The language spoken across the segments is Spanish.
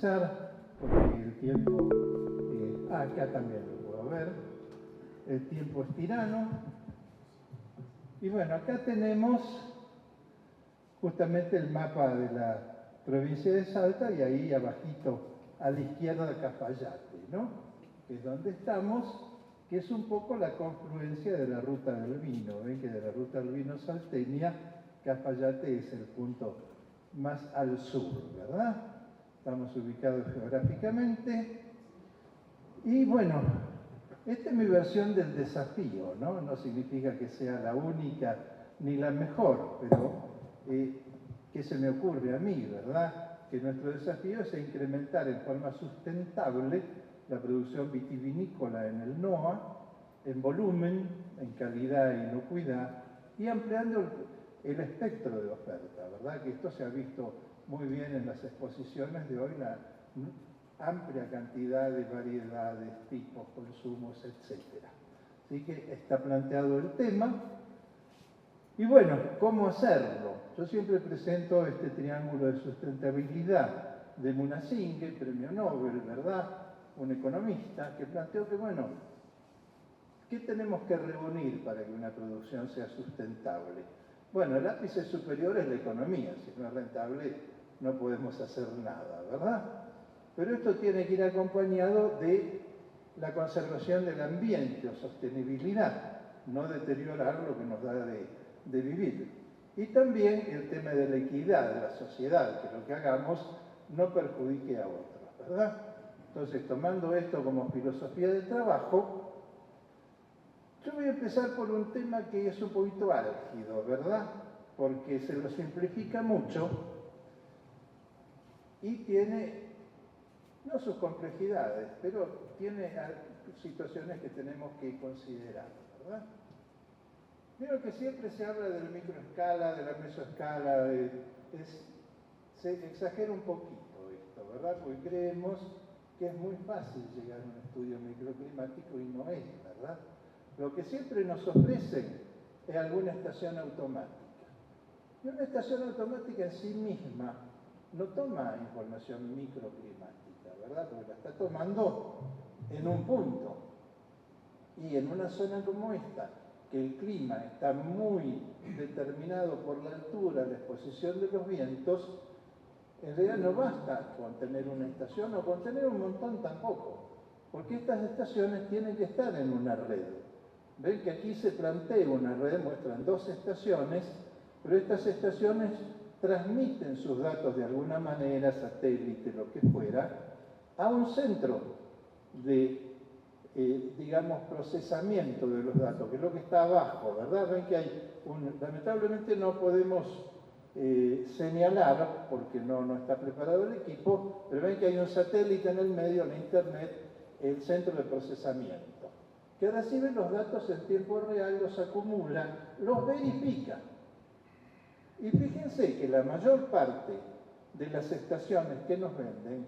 empezar, porque el tiempo, acá también lo puedo ver, el tiempo es tirano. Y bueno, acá tenemos justamente el mapa de la provincia de Salta y ahí abajito a la izquierda Cafayate, ¿no? Que es donde estamos, que es un poco la confluencia de la ruta del vino. Ven que de la ruta del vino salteña, Cafayate es el punto más al sur, ¿verdad? Estamos ubicados geográficamente. Y bueno, esta es mi versión del desafío, ¿no? No significa que sea la única ni la mejor, pero ¿qué se me ocurre a mí, verdad? Que nuestro desafío es incrementar en forma sustentable la producción vitivinícola en el NOA, en volumen, en calidad e inocuidad, y ampliando el espectro de oferta, ¿verdad? Que esto se ha visto muy bien en las exposiciones de hoy, la amplia cantidad de variedades, tipos, consumos, etc. Así que está planteado el tema. Y bueno, ¿cómo hacerlo? Yo siempre presento este triángulo de sustentabilidad de Munasinghe, premio Nobel, ¿verdad? Un economista que planteó que, bueno, ¿qué tenemos que reunir para que una producción sea sustentable? Bueno, el ápice superior es la economía. Si no es rentable, no podemos hacer nada, ¿verdad? Pero esto tiene que ir acompañado de la conservación del ambiente o sostenibilidad, no deteriorar lo que nos da de vivir. Y también el tema de la equidad de la sociedad, que lo que hagamos no perjudique a otros, ¿verdad? Entonces, tomando esto como filosofía de trabajo, yo voy a empezar por un tema que es un poquito álgido, ¿verdad? Porque se lo simplifica mucho y tiene, no sus complejidades, pero tiene situaciones que tenemos que considerar, ¿verdad? Creo que siempre se habla de la microescala, de la mesoescala, se exagera un poquito esto, ¿verdad? Porque creemos que es muy fácil llegar a un estudio microclimático y no es, ¿verdad? Lo que siempre nos ofrecen es alguna estación automática. Y una estación automática en sí misma no toma información microclimática, ¿verdad? Porque la está tomando en un punto. Y en una zona como esta, que el clima está muy determinado por la altura, la exposición de los vientos, en realidad no basta con tener una estación o con tener un montón tampoco, porque estas estaciones tienen que estar en una red. Ven que aquí se plantea una red, muestran dos estaciones, pero estas estaciones transmiten sus datos de alguna manera, satélite, lo que fuera, a un centro de digamos, procesamiento de los datos, que es lo que está abajo, ¿verdad? Ven que hay lamentablemente no podemos señalar, porque no está preparado el equipo, pero ven que hay un satélite en el medio, la internet, el centro de procesamiento, que recibe los datos en tiempo real, los acumula, los verifica. Y fíjense que la mayor parte de las estaciones que nos venden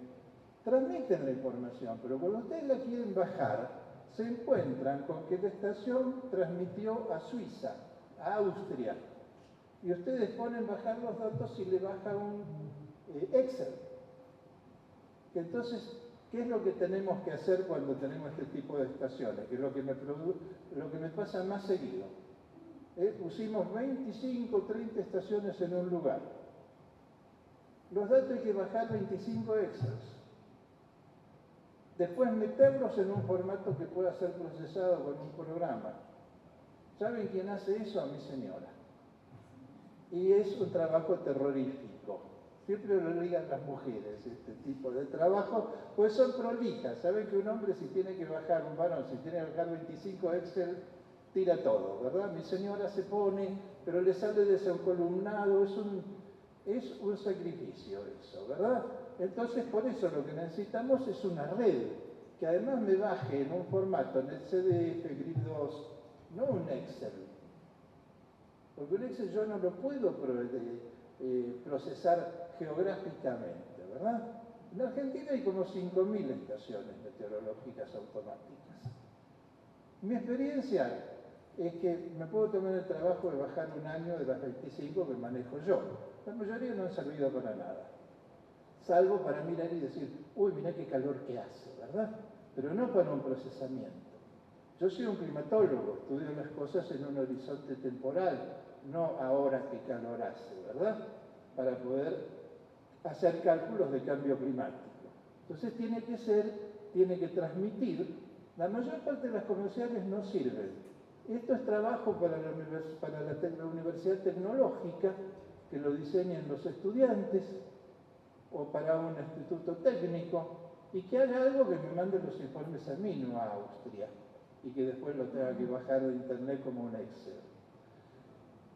transmiten la información, pero cuando ustedes la quieren bajar, se encuentran con que la estación transmitió a Suiza, a Austria, y ustedes ponen bajar los datos y le baja un Excel. Entonces, ¿qué es lo que tenemos que hacer cuando tenemos este tipo de estaciones? Que es lo que me pasa más seguido. Pusimos 25 o 30 estaciones en un lugar. Los datos hay que bajar 25 Excels. Después meterlos en un formato que pueda ser procesado con un programa. ¿Saben quién hace eso? A mi señora. Y es un trabajo terrorífico. Siempre lo digan las mujeres, este tipo de trabajo, pues son prolijas. Saben que un hombre si tiene que bajar, un varón, si tiene que bajar 25 Excel, tira todo, ¿verdad? Mi señora se pone, pero le sale desencolumnado, es un sacrificio eso, ¿verdad? Entonces, por eso lo que necesitamos es una red, que además me baje en un formato, en el CDF, Grid2, no un Excel. Porque un Excel yo no lo puedo procesar geográficamente, ¿verdad? En Argentina hay como 5.000 estaciones meteorológicas automáticas. Mi experiencia es que me puedo tomar el trabajo de bajar un año de las 25 que manejo yo. La mayoría no han servido para nada. salvo para mirar y decir, uy, mirá qué calor que hace, ¿verdad? Pero no para un procesamiento. Yo soy un climatólogo, estudio las cosas en un horizonte temporal, no ahora qué calor hace, ¿verdad? Para poder hacer cálculos de cambio climático. Entonces tiene que transmitir. La mayor parte de las comerciales no sirven. Esto es trabajo para la universidad tecnológica, que lo diseñen los estudiantes, o para un instituto técnico, y que haga algo que me mande los informes a mí, no a Austria, y que después lo tenga que bajar de internet como un Excel.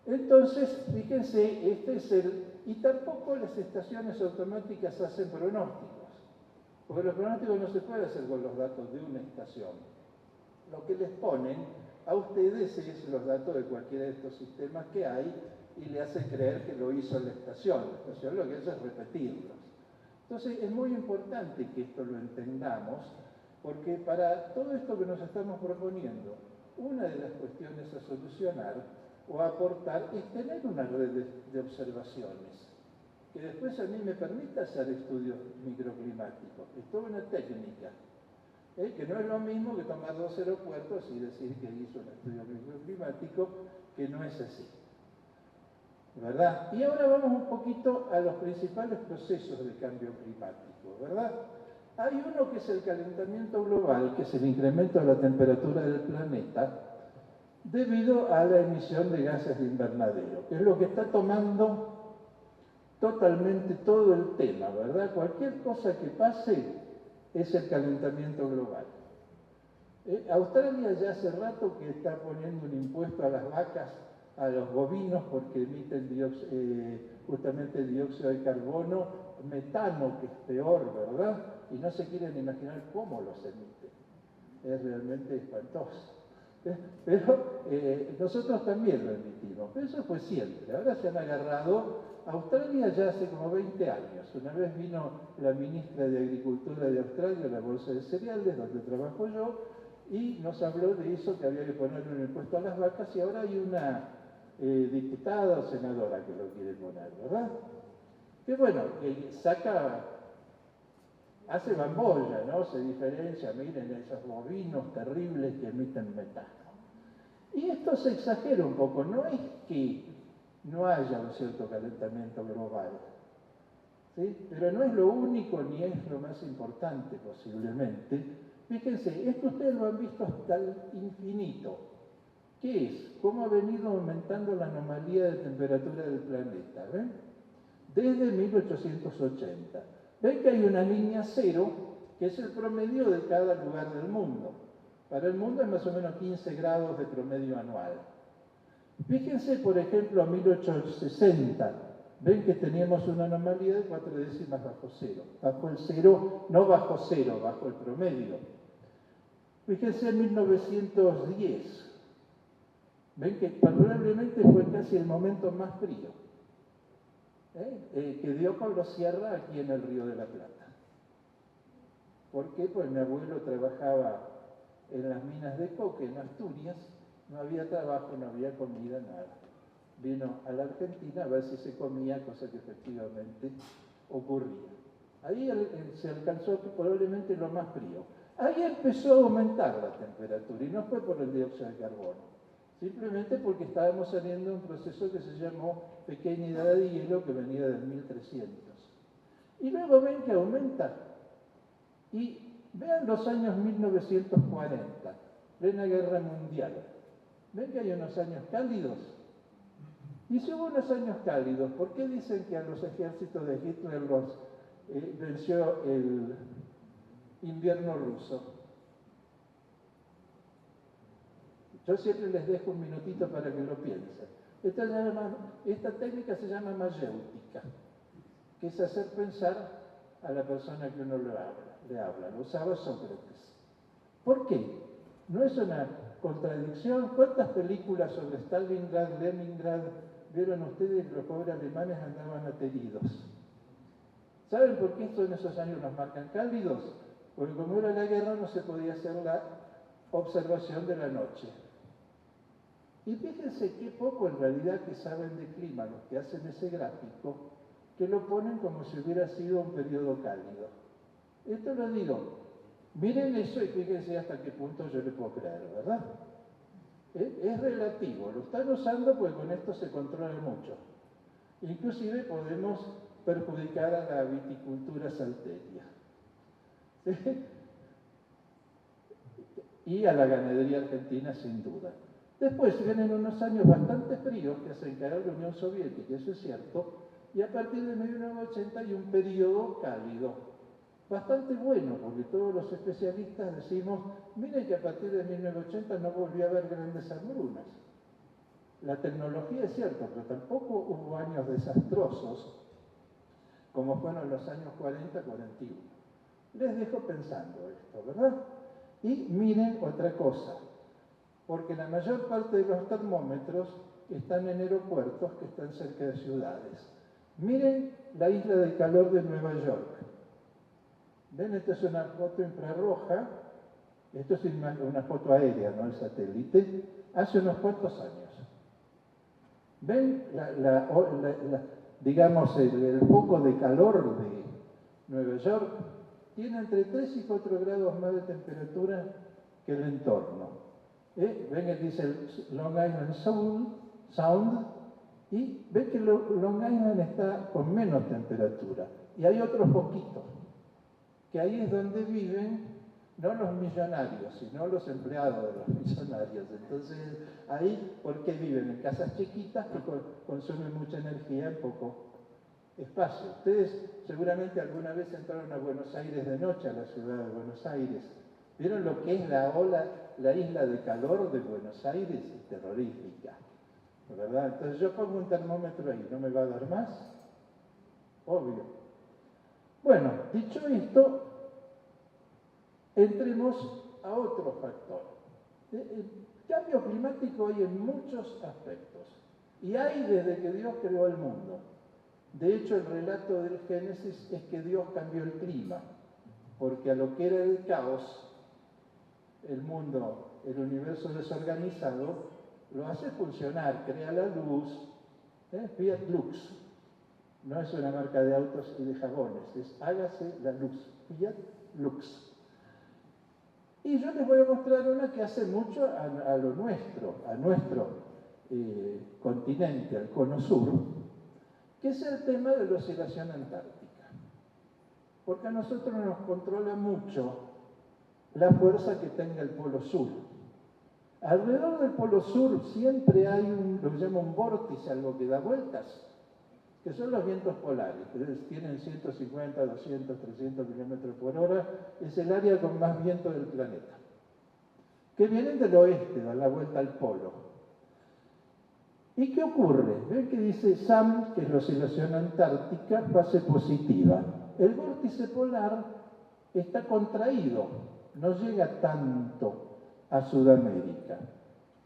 Entonces, fíjense, y tampoco las estaciones automáticas hacen pronósticos, porque los pronósticos no se pueden hacer con los datos de una estación. Lo que les ponen a ustedes es los datos de cualquiera de estos sistemas que hay y le hacen creer que lo hizo la estación. La estación lo que hace es repetirlos. Entonces, es muy importante que esto lo entendamos, porque para todo esto que nos estamos proponiendo, una de las cuestiones a solucionar o a aportar es tener una red de observaciones, que después a mí me permita hacer estudios microclimáticos. Es toda una técnica, que no es lo mismo que tomar 2 aeropuertos y decir que hizo un estudio microclimático, que no es así, ¿verdad? Y ahora vamos un poquito a los principales procesos de cambio climático, ¿verdad? Hay uno que es el calentamiento global, que es el incremento de la temperatura del planeta debido a la emisión de gases de invernadero, que es lo que está tomando totalmente todo el tema, ¿verdad? Cualquier cosa que pase es el calentamiento global. Australia ya hace rato que está poniendo un impuesto a las vacas, a los bovinos, porque emiten justamente dióxido de carbono, metano, que es peor, ¿verdad? Y no se quieren imaginar cómo los emiten. Es realmente espantoso. Pero nosotros también lo emitimos, pero eso fue siempre. Ahora se han agarrado. Australia ya hace como 20 años. Una vez vino la ministra de Agricultura de Australia a la Bolsa de Cereales, donde trabajo yo, y nos habló de eso, que había que ponerle un impuesto a las vacas, y ahora hay una diputada o senadora que lo quiere poner, ¿verdad? Que bueno, hace bambolla, ¿no? Se diferencia, miren esos bovinos terribles que emiten metano. Y esto se exagera un poco, no es que no haya un cierto calentamiento global, ¿sí? Pero no es lo único ni es lo más importante posiblemente. Fíjense, esto ustedes lo han visto hasta el infinito. ¿Qué es? ¿Cómo ha venido aumentando la anomalía de temperatura del planeta? ¿Ven? Desde 1880. Ven que hay una línea cero, que es el promedio de cada lugar del mundo. Para el mundo es más o menos 15 grados de promedio anual. Fíjense, por ejemplo, a 1860. Ven que teníamos una anomalía de 4 décimas bajo cero. Bajo el cero, no bajo cero, bajo el promedio. Fíjense en 1910. Ven que probablemente fue casi el momento más frío que dio Pablo Sierra aquí en el Río de la Plata. ¿Por qué? Pues mi abuelo trabajaba en las minas de coque en Asturias, no había trabajo, no había comida, nada. Vino a la Argentina a ver si se comía, cosa que efectivamente ocurría. Ahí se alcanzó probablemente lo más frío. Ahí empezó a aumentar la temperatura y no fue por el dióxido de carbono. Simplemente porque estábamos saliendo de un proceso que se llamó pequeña edad de hielo, que venía del 1300. Y luego ven que aumenta. Y vean los años 1940, plena guerra mundial. Ven que hay unos años cálidos. Y si hubo unos años cálidos, ¿por qué dicen que a los ejércitos de Hitler los venció el invierno ruso? Yo siempre les dejo un minutito para que lo piensen. Esta técnica se llama mayéutica, que es hacer pensar a la persona que uno le habla. Lo usaba Sócrates. ¿Por qué? No es una contradicción. ¿Cuántas películas sobre Stalingrad, Leningrad vieron ustedes que los pobres alemanes andaban ateridos? ¿Saben por qué en esos años nos marcan cálidos? Porque como era la guerra no se podía hacer la observación de la noche. Y fíjense qué poco en realidad que saben de clima los que hacen ese gráfico, que lo ponen como si hubiera sido un periodo cálido. Esto lo digo, miren eso y fíjense hasta qué punto yo le puedo creer, ¿verdad? Es relativo, lo están usando porque con esto se controla mucho. Inclusive podemos perjudicar a la viticultura salteña. Y a la ganadería argentina sin duda. Después vienen unos años bastante fríos que hacen caer la Unión Soviética, eso es cierto, y a partir de 1980 hay un periodo cálido, bastante bueno, porque todos los especialistas decimos, miren que a partir de 1980 no volvió a haber grandes hambrunas. La tecnología es cierta, pero tampoco hubo años desastrosos, como fueron los años 40-41. Les dejo pensando esto, ¿verdad? Y miren otra cosa, porque la mayor parte de los termómetros están en aeropuertos que están cerca de ciudades. Miren la isla del calor de Nueva York. ¿Ven? Esta es una foto infrarroja, esto es una foto aérea, no el satélite, hace unos cuantos años. ¿Ven? Digamos, el foco de calor de Nueva York tiene entre 3 y 4 grados más de temperatura que el entorno. Ven que dice Long Island Sound y ven que Long Island está con menos temperatura. Y hay otros poquitos, que ahí es donde viven no los millonarios, sino los empleados de los millonarios. Entonces, ahí, ¿por qué viven? En casas chiquitas que consumen mucha energía en poco espacio. Ustedes seguramente alguna vez entraron a Buenos Aires de noche, a la ciudad de Buenos Aires. ¿Vieron lo que es la isla de calor de Buenos Aires? Es terrorífica, ¿verdad? Entonces yo pongo un termómetro ahí, ¿no me va a dar más? Obvio. Bueno, dicho esto, entremos a otro factor. El cambio climático hay en muchos aspectos. Y hay desde que Dios creó el mundo. De hecho, el relato del Génesis es que Dios cambió el clima, porque a lo que era el caos, el mundo, el universo desorganizado, lo hace funcionar, crea la luz, Fiat Lux. No es una marca de autos y de jabones, es hágase la luz, Fiat Lux. Y yo les voy a mostrar una que hace mucho a lo nuestro, a nuestro continente, al cono sur, que es el tema de la oscilación antártica. Porque a nosotros nos controla mucho la fuerza que tenga el polo sur. Alrededor del polo sur siempre hay lo que llama un vórtice, algo que da vueltas, que son los vientos polares, que tienen 150, 200, 300 kilómetros por hora, es el área con más viento del planeta, que vienen del oeste, dan la vuelta al polo. ¿Y qué ocurre? Ven que dice SAM, que es la oscilación antártica, fase positiva. El vórtice polar está contraído, no llega tanto a Sudamérica.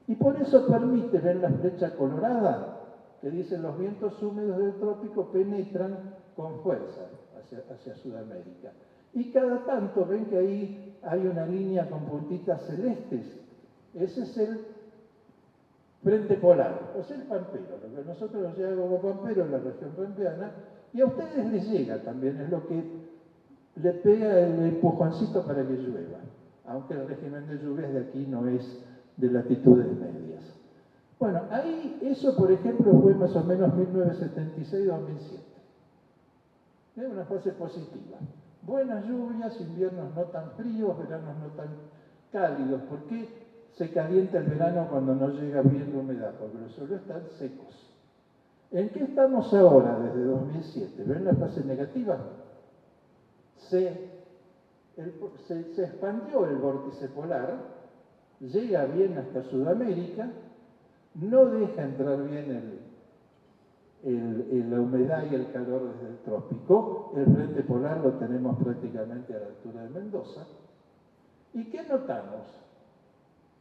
Y por eso permite, ven la flecha colorada, que dice los vientos húmedos del trópico penetran con fuerza hacia Sudamérica. Y cada tanto ven que ahí hay una línea con puntitas celestes. Ese es el frente polar, o sea, el pampero, lo que a nosotros nos llega como pampero en la región pampeana, y a ustedes les llega también, es lo que le pega el empujoncito para que llueva, aunque el régimen de lluvias de aquí no es de latitudes medias. Bueno, ahí eso, por ejemplo, fue más o menos 1976-2007. Es una fase positiva. Buenas lluvias, inviernos no tan fríos, veranos no tan cálidos. ¿Por qué se calienta el verano cuando no llega bien la humedad? Porque los suelos están secos. ¿En qué estamos ahora desde 2007? ¿Ven la fase negativa? Se expandió el vórtice polar, llega bien hasta Sudamérica, no deja entrar bien la humedad y el calor desde el trópico. El frente polar lo tenemos prácticamente a la altura de Mendoza. ¿Y qué notamos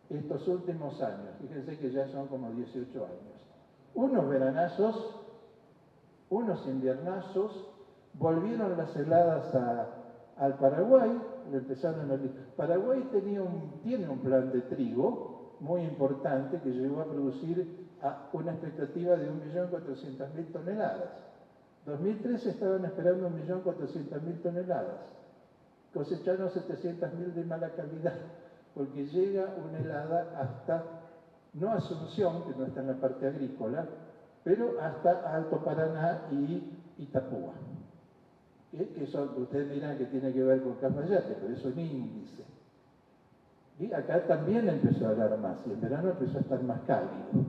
estos últimos años? Fíjense que ya son como 18 años. Unos veranazos, unos inviernazos, volvieron las heladas al Paraguay, Paraguay tiene un plan de trigo muy importante que llegó a producir una expectativa de 1.400.000 toneladas. 2013 estaban esperando 1.400.000 toneladas. Cosecharon 700.000 de mala calidad, porque llega una helada hasta, no Asunción, que no está en la parte agrícola, pero hasta Alto Paraná y Itapúa. Que son, ustedes dirán que tiene que ver con Cafayate, pero es un índice. Y acá también empezó a hablar más, y en verano empezó a estar más cálido.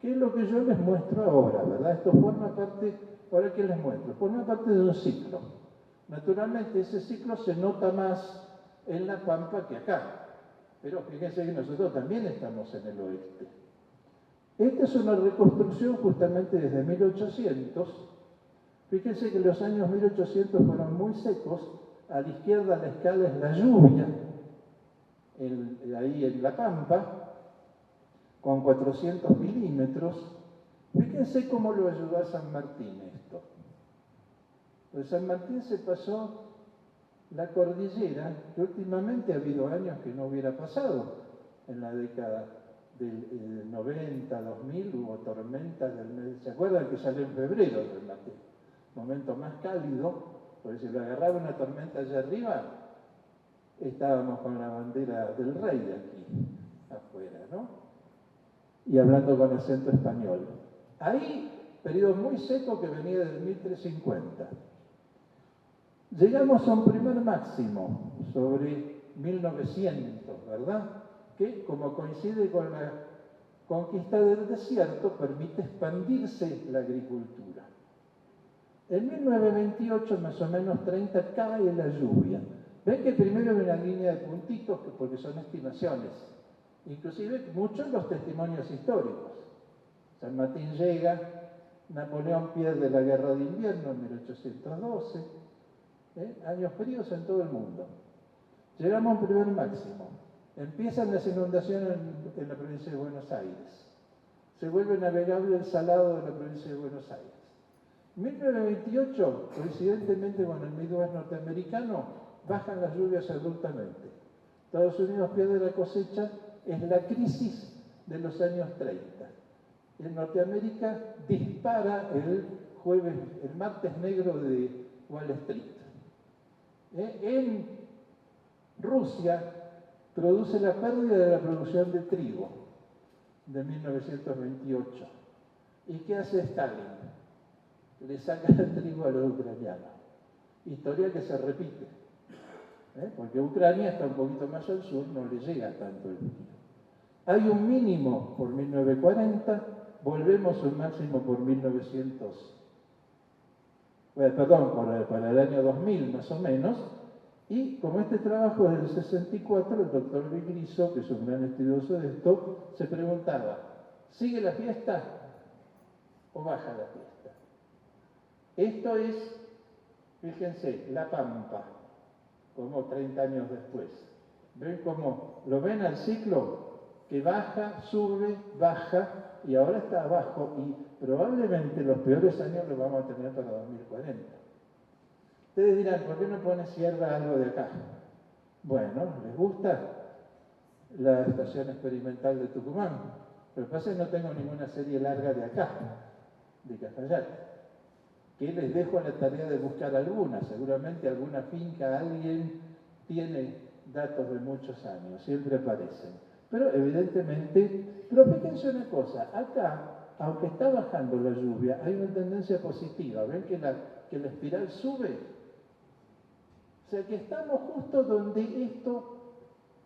¿Qué es lo que yo les muestro ahora, verdad? Esto forma parte, ahora que les muestro, forma parte de un ciclo. Naturalmente ese ciclo se nota más en La Pampa que acá, pero fíjense que nosotros también estamos en el oeste. Esta es una reconstrucción justamente desde 1800. Fíjense que los años 1800 fueron muy secos. A la izquierda la escala es la lluvia, ahí en La Pampa, con 400 milímetros. Fíjense cómo lo ayudó a San Martín esto. Pues San Martín se pasó la cordillera, que últimamente ha habido años que no hubiera pasado. En la década del 90, 2000, hubo tormentas del mes. ¿Se acuerdan que salió en febrero del momento más cálido? Porque si lo agarraba una tormenta allá arriba, estábamos con la bandera del rey de aquí, afuera, ¿no? Y hablando con acento español. Ahí, periodo muy seco que venía del 1350. Llegamos a un primer máximo sobre 1900, ¿verdad? Que, como coincide con la conquista del desierto, permite expandirse la agricultura. En 1928, más o menos 30, cae la lluvia. Ven que primero hay una línea de puntitos, porque son estimaciones. Inclusive muchos los testimonios históricos. San Martín llega, Napoleón pierde la guerra de invierno en 1812, años fríos en todo el mundo. Llegamos a un primer máximo. Empiezan las inundaciones en la provincia de Buenos Aires. Se vuelve navegable el salado de la provincia de Buenos Aires. 1928, coincidentemente con el Midwest norteamericano, bajan las lluvias abruptamente. Estados Unidos pierde la cosecha, es la crisis de los años 30. En Norteamérica dispara el martes negro de Wall Street. En Rusia produce la pérdida de la producción de trigo de 1928. ¿Y qué hace Stalin? Le saca el trigo a los ucranianos. Historia que se repite. Porque Ucrania está un poquito más al sur, no le llega tanto el trigo. Hay un mínimo por 1940, volvemos a un máximo por 1900. Para el año 2000 más o menos, y como este trabajo es del 64, el doctor Vigriso, que es un gran estudioso de esto, se preguntaba, ¿sigue la fiesta o baja la fiesta? Esto es, fíjense, La Pampa, como 30 años después. ¿Ven cómo lo ven al ciclo? Que baja, sube, baja, y ahora está abajo, y probablemente los peores años los vamos a tener para 2040. Ustedes dirán, ¿por qué no pone Sierra algo de acá? Bueno, ¿les gusta la estación experimental de Tucumán? Lo que pasa es que no tengo ninguna serie larga de acá, de Cafayate, que les dejo la tarea de buscar alguna. Seguramente alguna finca, alguien tiene datos de muchos años, siempre aparecen. Pero evidentemente, pero fíjense una cosa, acá, aunque está bajando la lluvia, hay una tendencia positiva. ¿Ven que la espiral sube? O sea que estamos justo donde esto,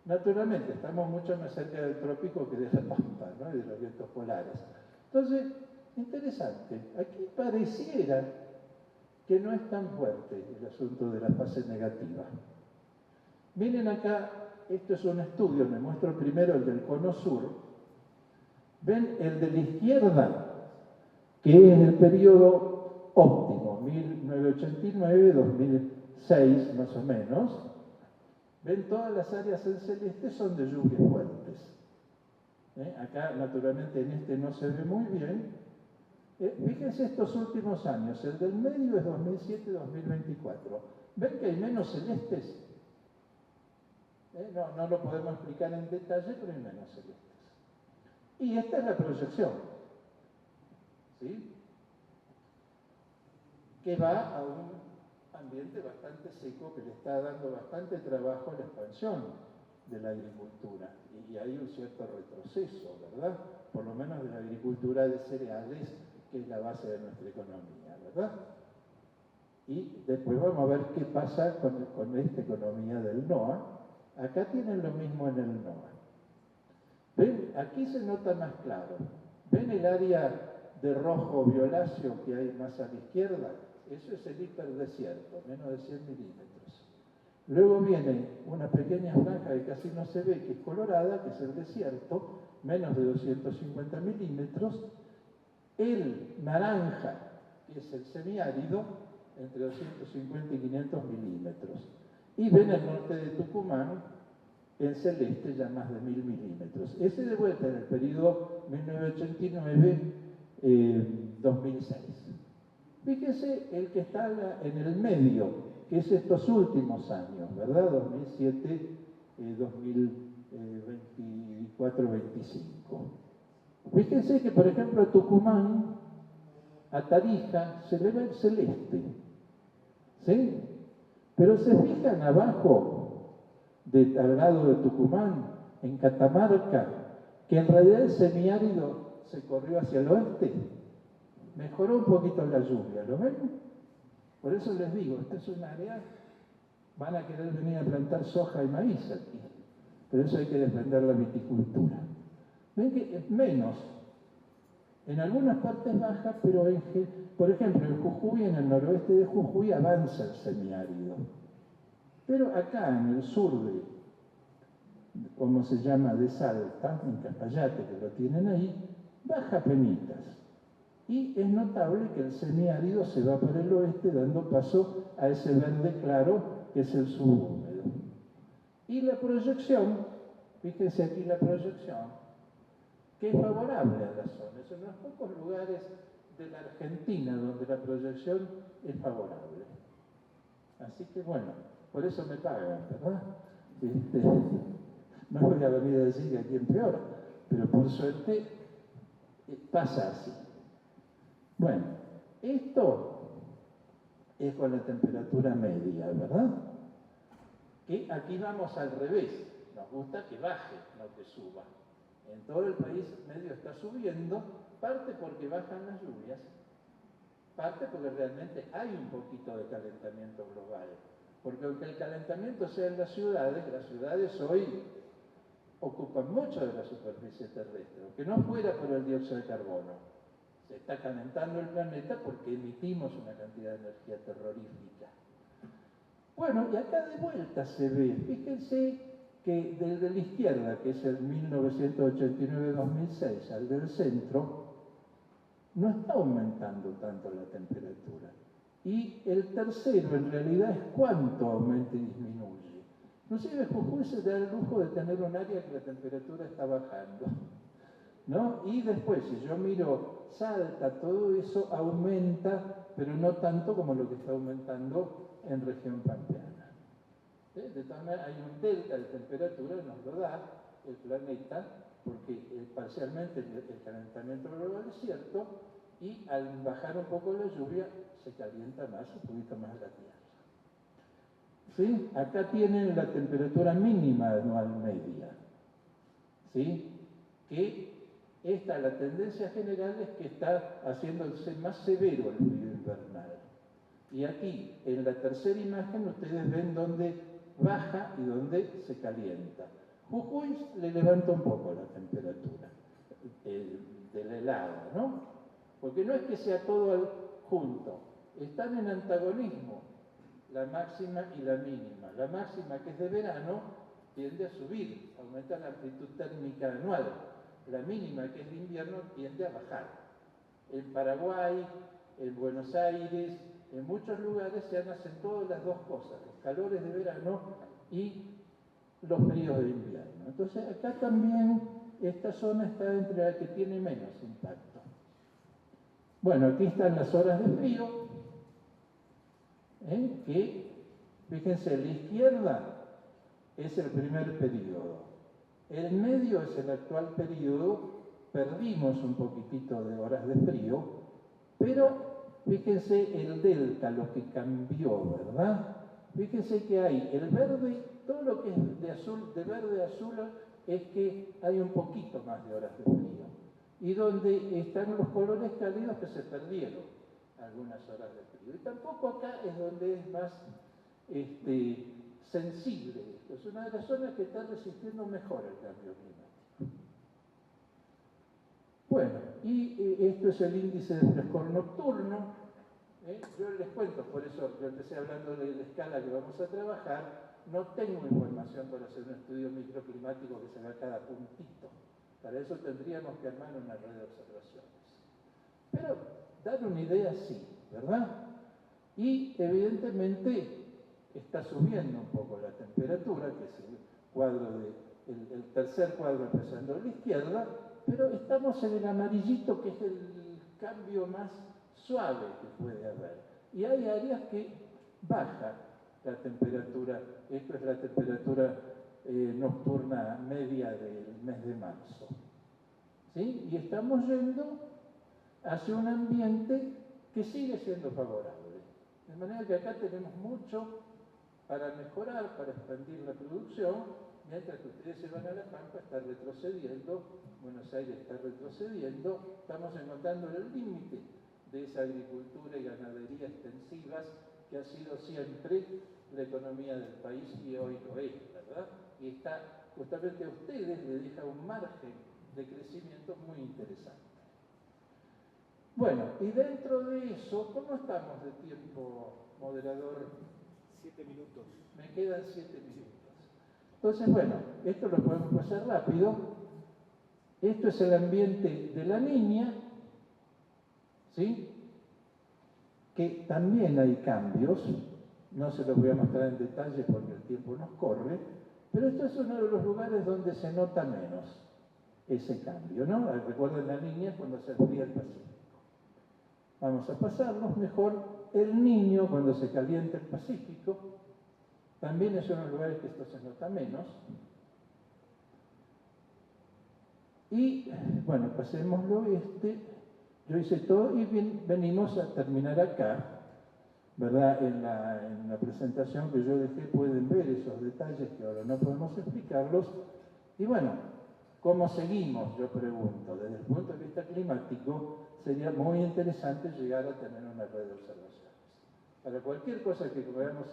naturalmente, estamos mucho más cerca del trópico que de la Pampa, ¿no? Y de los vientos polares. Entonces, interesante, aquí pareciera que no es tan fuerte el asunto de la fase negativa. Miren acá, esto es un estudio, me muestro primero el del cono sur. Ven el de la izquierda, que es el periodo óptimo, 1989-2006 más o menos. Ven, todas las áreas en celeste son de lluvias fuertes. Acá, naturalmente, en este no se ve muy bien. Fíjense estos últimos años, el del medio es 2007-2024. ¿Ven que hay menos celestes? No lo podemos explicar en detalle, pero hay menos celestes. Y esta es la proyección. ¿Sí? que va a un ambiente bastante seco que le está dando bastante trabajo a la expansión de la agricultura. Y hay un cierto retroceso, ¿verdad? Por lo menos de la agricultura de cereales, que es la base de nuestra economía, ¿verdad? Y después vamos a ver qué pasa con esta economía del NOA. Acá tienen lo mismo en el NOA. ¿Ven? Aquí se nota más claro. ¿Ven el área de rojo violáceo que hay más a la izquierda? Eso es el hiperdesierto, menos de 100 milímetros. Luego viene una pequeña franja que casi no se ve, que es colorada, que es el desierto, menos de 250 milímetros. El naranja, que es el semiárido, entre 250 y 500 milímetros. Y ven el norte de Tucumán, en celeste, ya más de 1000 milímetros. Ese de vuelta en el periodo 1989-2006. Fíjense el que está en el medio, que es estos últimos años, ¿verdad? 2007, 2024, 25. Fíjense que, por ejemplo, a Tucumán, a Tarija, se le ve el celeste. ¿Sí? Pero se fijan abajo, al lado de Tucumán, en Catamarca, que en realidad el semiárido se corrió hacia el oeste. Mejoró un poquito la lluvia, ¿lo ven? Por eso les digo, esta es un área, van a querer venir a plantar soja y maíz aquí, pero eso hay que defender la viticultura. Ven que es menos, en algunas partes baja, pero por ejemplo en Jujuy, en el noroeste de Jujuy, avanza el semiárido. Pero acá en el sur de, ¿cómo se llama?, de Salta, en Cafayate, que lo tienen ahí, baja penitas. Y es notable que el semiárido se va por el oeste dando paso a ese verde claro que es el subhúmedo. Y la proyección, fíjense aquí la proyección, que es favorable a la zona. Es uno de los pocos lugares de la Argentina donde la proyección es favorable. Así que bueno, por eso me pagan, ¿verdad? No voy a venir a decir que aquí empeora, pero por suerte pasa así. Bueno, esto es con la temperatura media, ¿verdad? Que aquí vamos al revés. Nos gusta que baje, no que suba. En todo el país medio está subiendo, parte porque bajan las lluvias, parte porque realmente hay un poquito de calentamiento global. Porque aunque el calentamiento sea en las ciudades hoy ocupan mucho de la superficie terrestre, aunque no fuera por el dióxido de carbono. Se está calentando el planeta porque emitimos una cantidad de energía terrorífica. Bueno, y acá de vuelta se ve, fíjense que desde la izquierda, que es el 1989-2006, al del centro, no está aumentando tanto la temperatura. Y el tercero, en realidad, es cuánto aumenta y disminuye. Inclusive Jujuy se da el lujo de tener un área que la temperatura está bajando, ¿no? Y después, si yo miro Salta, todo eso aumenta, pero no tanto como lo que está aumentando en región pampeana. De todas maneras, hay un delta de temperatura, nos lo da el planeta, porque parcialmente el calentamiento global es cierto, y al bajar un poco la lluvia, se calienta más, un poquito más la Tierra. ¿Sí? Acá tienen la temperatura mínima anual media. ¿Sí? Que la tendencia general es que está haciéndose más severo el frío invernal. Y aquí, en la tercera imagen, ustedes ven dónde baja y dónde se calienta. Jujuy le levanta un poco la temperatura de la helada, ¿no? Porque no es que sea todo junto, están en antagonismo la máxima y la mínima. La máxima, que es de verano, tiende a subir, aumenta la amplitud térmica anual. La mínima, que es de invierno, tiende a bajar. En Paraguay, en Buenos Aires, en muchos lugares se han acentuado las dos cosas, los calores de verano y los fríos de invierno. Entonces acá también esta zona está entre la que tiene menos impacto. Bueno, aquí están las horas de frío, que, fíjense, la izquierda es el primer periodo. El medio es el actual periodo, perdimos un poquitito de horas de frío, pero fíjense el delta, lo que cambió, ¿verdad? Fíjense que hay el verde, todo lo que es de azul, de verde a azul, es que hay un poquito más de horas de frío. Y donde están los colores cálidos que se perdieron algunas horas de frío. Y tampoco acá es donde es más sensible esto. Es una de las zonas que está resistiendo mejor el cambio climático. Bueno, y esto es el índice de frescor nocturno. Yo les cuento, por eso yo empecé hablando de la escala que vamos a trabajar. No tengo información para hacer un estudio microclimático que se vea cada puntito. Para eso tendríamos que armar una red de observaciones. Pero dar una idea sí, ¿verdad? Y evidentemente está subiendo un poco la temperatura, que es el cuadro el tercer cuadro empezando a la izquierda, pero estamos en el amarillito, que es el cambio más suave que puede haber. Y hay áreas que baja la temperatura. Esto es la temperatura nocturna media del mes de marzo. ¿Sí? Y estamos yendo hacia un ambiente que sigue siendo favorable. De manera que acá tenemos mucho para mejorar, para expandir la producción, mientras que ustedes se van a La Pampa, está retrocediendo, Buenos Aires está retrocediendo, estamos encontrando el límite de esa agricultura y ganadería extensivas que ha sido siempre la economía del país y hoy lo es, ¿verdad? Y está justamente a ustedes le deja un margen de crecimiento muy interesante. Bueno, y dentro de eso, ¿cómo estamos de tiempo, moderador? 7 minutos. Me quedan 7 minutos. Entonces, bueno, esto lo podemos pasar rápido. Esto es el ambiente de la niña, ¿sí? Que también hay cambios. No se los voy a mostrar en detalle porque el tiempo nos corre, pero esto es uno de los lugares donde se nota menos ese cambio, ¿no? Recuerden la niña cuando se enfría el Pacífico. Vamos a pasarlos mejor. El niño cuando se calienta el Pacífico, también es uno de los lugares que esto se nota menos. Y, bueno, pasémoslo yo hice todo y venimos a terminar acá, ¿verdad? En la presentación que yo dejé pueden ver esos detalles que ahora no podemos explicarlos. Y bueno, ¿cómo seguimos? Yo pregunto. Desde el punto de vista climático, sería muy interesante llegar a tener una red de observaciones. Para cualquier cosa que podamos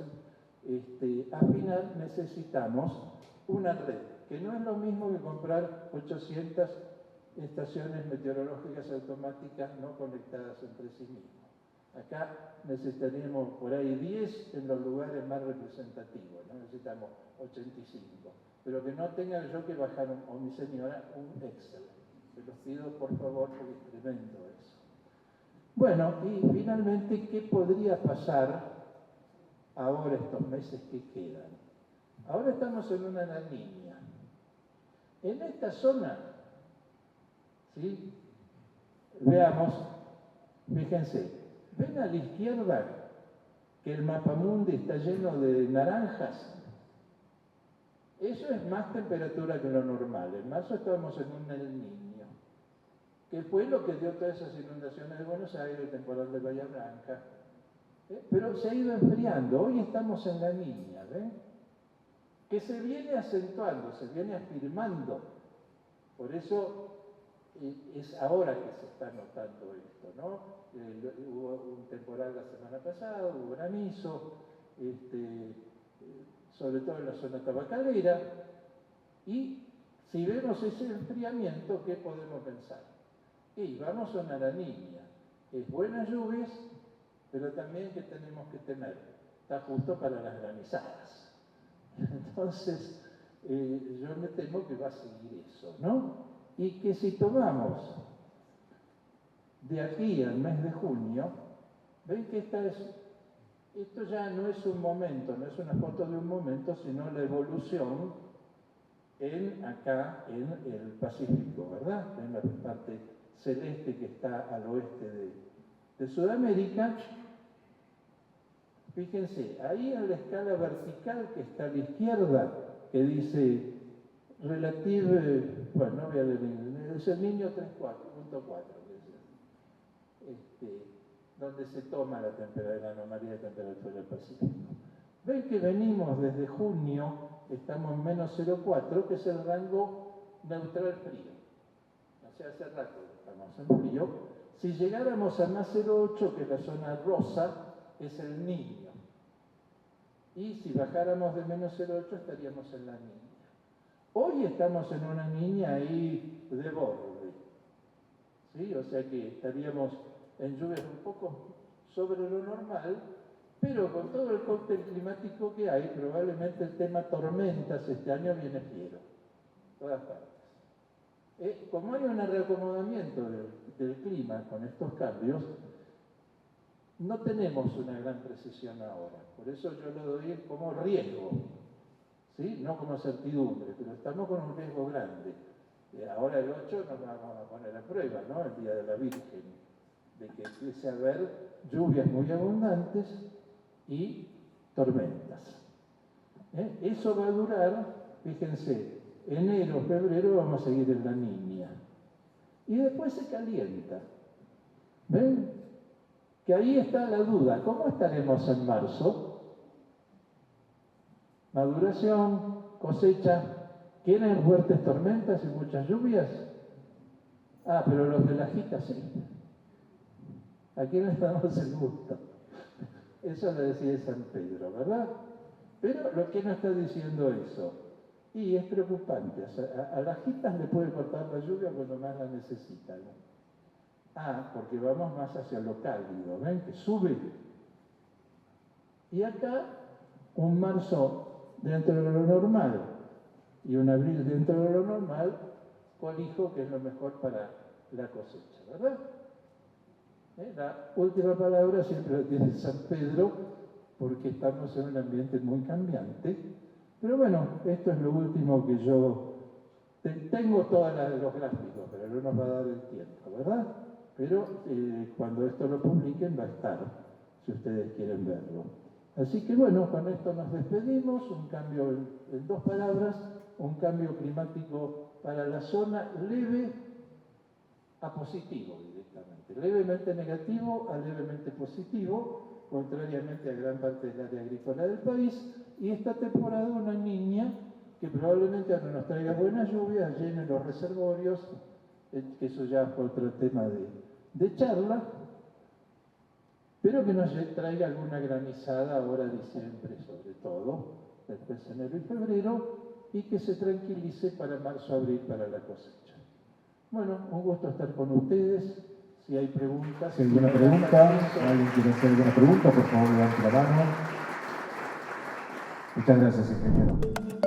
afinar, necesitamos una red, que no es lo mismo que comprar 800 estaciones meteorológicas automáticas no conectadas entre sí mismas. Acá necesitaríamos por ahí 10 en los lugares más representativos, no necesitamos 85. Pero que no tenga yo que bajar, o mi señora, un Excel. Se los pido por favor, porque es tremendo eso. Bueno, y finalmente, ¿qué podría pasar ahora estos meses que quedan? Ahora estamos en una La Niña. En esta zona, ¿sí? Veamos, fíjense, ven a la izquierda que el mapamundi está lleno de naranjas. Eso es más temperatura que lo normal. En marzo estábamos en un El Niño, que fue lo que dio todas esas inundaciones de Buenos Aires, el temporal de Bahía Blanca. Pero se ha ido enfriando. Hoy estamos en La Niña, ¿ven? Que se viene acentuando, se viene afirmando. Por eso es ahora que se está notando esto, ¿no? Hubo un temporal la semana pasada, hubo granizo, sobre todo en la zona tabacalera, y si vemos ese enfriamiento, ¿qué podemos pensar? Y vamos a una La Niña. Es buenas lluvias, pero también que tenemos que tener, está justo para las granizadas. Entonces, yo me temo que va a seguir eso, ¿no? Y que si tomamos de aquí al mes de junio, ven que esto ya no es un momento, no es una foto de un momento, sino la evolución acá en el Pacífico, ¿verdad? En la parte celeste que está al oeste de Sudamérica. Fíjense, ahí en la escala vertical que está a la izquierda, que dice relative, bueno, no voy a leer, es el niño 3.4, donde se toma la anomalía de temperatura del Pacífico. Ven que venimos desde junio, estamos en menos 0,4, que es el rango neutral frío. O sea, hace rato estamos en frío. Si llegáramos a más 0,8, que es la zona rosa, es el Niño. Y si bajáramos de menos 0,8, estaríamos en la Niña. Hoy estamos en una Niña ahí de borde, ¿sí? O sea que estaríamos en lluvias un poco sobre lo normal, pero con todo el cóctel climático que hay, probablemente el tema tormentas este año viene fiero, todas partes. Como hay un reacomodamiento del clima con estos cambios, no tenemos una gran precisión ahora, por eso yo lo doy como riesgo, ¿sí? No como certidumbre, pero estamos con un riesgo grande. Ahora el 8 nos vamos a poner a prueba, ¿no? El Día de la Virgen, de que empiece a haber lluvias muy abundantes y tormentas. Eso va a durar, fíjense, enero, febrero vamos a seguir en la Niña. Y después se calienta. ¿Ven? Que ahí está la duda. ¿Cómo estaremos en marzo? Maduración, cosecha. ¿Quieren fuertes tormentas y muchas lluvias? Ah, pero los de la Jita sí. ¿A quién le damos el gusto? Eso lo decía San Pedro, ¿verdad? Pero lo que no está diciendo eso. Y es preocupante. A las Jitas le puede cortar la lluvia cuando más la necesitan. Ah, porque vamos más hacia lo cálido, ¿ven? Que sube. Y acá, un marzo dentro de lo normal y un abril dentro de lo normal, colijo que es lo mejor para la cosecha, ¿verdad? La última palabra siempre la tiene San Pedro, porque estamos en un ambiente muy cambiante. Pero bueno, esto es lo último que yo... Tengo todos los gráficos, pero no nos va a dar el tiempo, ¿verdad? Pero cuando esto lo publiquen va a estar, si ustedes quieren verlo. Así que bueno, con esto nos despedimos, un cambio en 2 palabras, un cambio climático para la zona leve a positivo directamente, levemente negativo a levemente positivo, contrariamente a gran parte del área agrícola del país, y esta temporada una Niña que probablemente ahora nos traiga buenas lluvias, llene los reservorios, que eso ya fue otro tema de charla, pero que nos traiga alguna granizada ahora diciembre sobre todo, después enero y febrero, y que se tranquilice para marzo-abril para la cosecha. Bueno, un gusto estar con ustedes. Si hay preguntas... Si hay alguna pregunta, alguien quiere hacer alguna pregunta, por favor levante la mano. Muchas gracias, ingeniero.